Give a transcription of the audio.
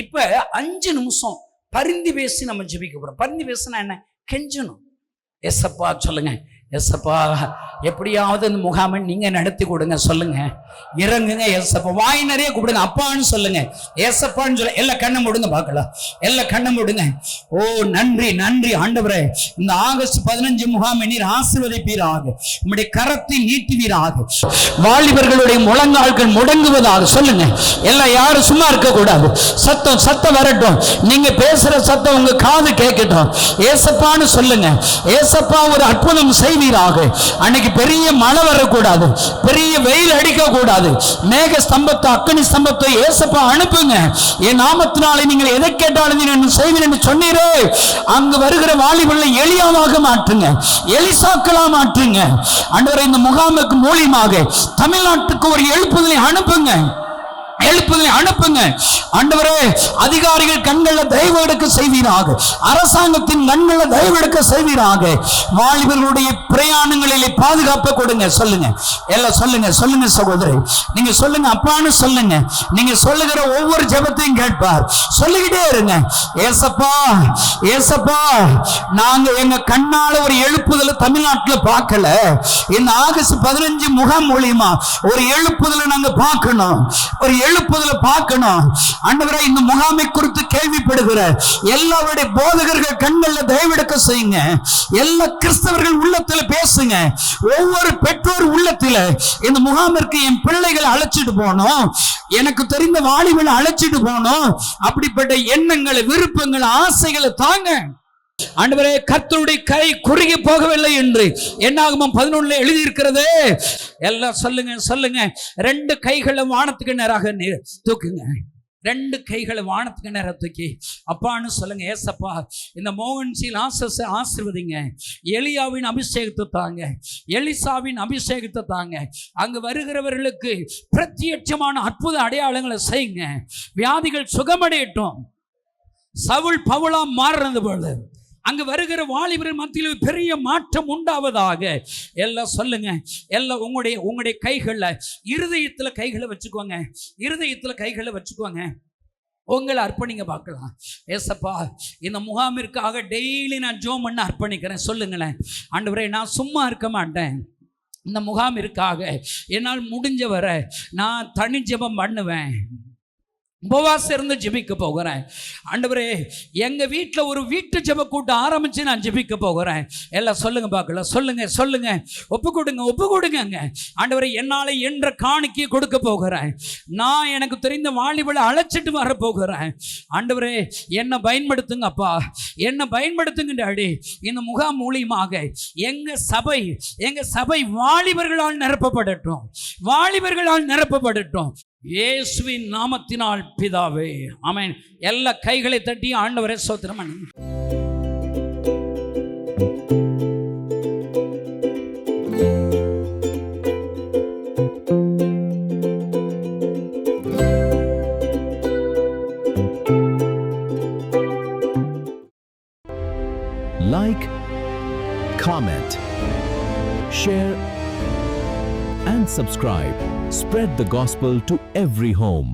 இப்ப 5 நிமிஷம் பரிந்து பேசி நம்ம ஜெபிக்க போறோம். பரிந்து பேசினா என்ன? கெஞ்சணும். ஏசப்பா சொல்லுங்க, ஏசப்பா எப்படியாவது இந்த முகாமை நீங்க நடத்தி கொடுங்க, சொல்லுங்க, இறங்குங்க ஏசப்பா. வாய் நிறைய கூப்பிடுங்க, அப்பான்னு சொல்லுங்க, ஏசப்பான்னு சொல்ல. எல்லா கண்ணை மூடுங்க பார்க்கலாம், எல்லா கண்ணை மூடுங்க. ஓ நன்றி நன்றி ஆண்டவரே, இந்த ஆகஸ்ட் 15 முகாமை நீர் ஆசீர்வதிப்பீராக, உம்முடைய கரத்தை நீட்டுவீராக, வாலிபர்களுடைய முழங்கால்கள் முடங்குவதாக. சொல்லுங்க எல்லாம், யாரும் சும்மா இருக்க கூடாது. சத்தம் வரட்டும், நீங்க பேசுற சத்தம் உங்க காது கேட்கட்டும். ஏசப்பான்னு சொல்லுங்க, ஏசப்பா ஒரு அற்புதம் செய்வீராக. அன்னைக்கு பெரிய மழை வரக்கூடாது, பெரிய வெயில் அடிக்க கூடாது. மேக ஸ்தம்பத்தை, அக்கினி ஸ்தம்பத்தை ஏசப்பா அனுப்புங்க. என் நாமத்தினாலே நீங்கள் எதை கேட்டாலும் நீங்க செய்வீர் என்று சொன்னீரே, அங்கு வருகிற வாலிபர்களை எலியாவாக மாற்றுங்க, எலிசாக்களா மாற்றுங்க ஆண்டவரே. இந்த முகாமுக்கு மூலியமாக தமிழ்நாட்டுக்கு ஒரு எழுப்புதலை அனுப்புங்க, எழுப்புதலை அனுப்புங்க ஆண்டவரே. அதிகாரிகள் கண்கள தயவு எடுக்க செய்வீராக, அரசாங்கத்தின் கண்கள தயவு எடுக்க செய்வீராக. வாலிபர்களுடைய பிரயாணங்களிலே பாதுகாப்பை கொடுங்க. சொல்லுங்க எல்லாம், சொல்லுங்க சொல்லுங்க சகோதரி, நீங்க சொல்லுங்க அப்பான்னு சொல்லுங்க. நீங்க சொல்லுகிற ஒவ்வொரு ஜெபத்தையும் கேட்பார். சொல்லிக்கிட்டே இருங்க, ஏசப்பா ஏசப்பா, நாங்க எங்க கண்ணால ஒரு எழுப்புதலை தமிழ்நாட்டில் பார்க்கல, இந்த ஆகஸ்ட் 15 முகாம் மூலியமா ஒரு எழுப்புதலை நாங்க பார்க்கணும், ஒரு எழுப்புதலை பார்க்கணும் ஆண்டவரே. இந்த முகாமை குறித்து கேள்விப்படுகிற எல்லாருடைய போதகர்கள் கண்கள்ல தயவெடுக்க செய்யுங்க. எல்லா கிறிஸ்தவர்கள் உள்ளத்துல பேசுங்க. ஒவ்வொரு பெற்றோர் உள்ளத்துல இந்த முகாமிற்கு என் பிள்ளைகளை அழைச்சிட்டு போனோம், எனக்கு தெரிந்த வாலிபனை அழைச்சிட்டு போனோம், அப்படிப்பட்ட எண்ணங்களை, விருப்பங்களை, ஆசைகளை தாங்க ஆண்டவரே. கர்த்தருடைய கை குறுகி போகவில்லை என்று என்னாகமம் 11 எழுதியிருக்கிறது. எல்லாம் சொல்லுங்க சொல்லுங்க, 2 கைகளை வானத்துக்கு நேராக தூக்குங்க, 2 கைகளை வானத்துக்கு நேராக தூக்கி அப்பான்னு சொல்லுங்க. ஏசப்பா, இந்த மோகன்சியில் ஆசீர்வதிங்க, எலியாவின் அபிஷேகத்தை தாங்க, எலிசாவின் அபிஷேகத்தை தாங்க. அங்கு வருகிறவர்களுக்கு பிரத்யட்சமான அற்புத அடையாளங்களை செய்யுங்க. வியாதிகள் சுகமடையட்டும். சவுல் பவுலா மாறுறது போல அங்கு வருகிற வாலிபர் மத்தியில் பெரிய மாற்றம் உண்டாவதாக. எல்லாம் சொல்லுங்க, எல்லாம் உங்களுடைய கைகளில், இருதயத்தில் கைகளை வச்சுக்கோங்க, இருதயத்தில் கைகளை வச்சுக்கோங்க, உங்களை அர்ப்பணிங்க பார்க்கலாம். ஏசப்பா, இந்த முகாமிற்காக டெய்லி நான் ஜெபம் பண்ண அர்ப்பணிக்கிறேன். சொல்லுங்களேன், ஆண்டவரே நான் சும்மா இருக்க மாட்டேன், இந்த முகாமிற்காக என்னால் முடிஞ்ச வரை நான் தனி ஜெபம் பண்ணுவேன், உபவாசம் இருந்து ஜெபிக்க போகிறேன். ஆண்டவரே, எங்க வீட்டில் ஒரு வீட்டு ஜெப கூட்டம் ஆரம்பிச்சு நான் ஜெபிக்க போகிறேன். எல்லாம் சொல்லுங்க பார்க்கலாம், சொல்லுங்க சொல்லுங்க, ஒப்பு கொடுங்க ஆண்டவரே. என்னால என்ற காணிக்கையை கொடுக்க போகிறேன். நான் எனக்கு தெரிந்த வாலிபலை அழைச்சிட்டு வர போகிறேன். ஆண்டவரே, என்னை பயன்படுத்துங்க அப்பா, என்னை பயன்படுத்துங்க டாடி. இந்த முகாம் மூலியமாக எங்க சபை வாலிபர்களால் நிரப்பப்படட்டும், வாலிபர்களால் நிரப்பப்படட்டும். இயேசுவின் நாமத்தினால் பிதாவே, ஆமென். எல்லா கைகளை தட்டி ஆண்டவரே ஸ்தோத்திரம். Like, comment, share and subscribe. Spread the gospel to every home.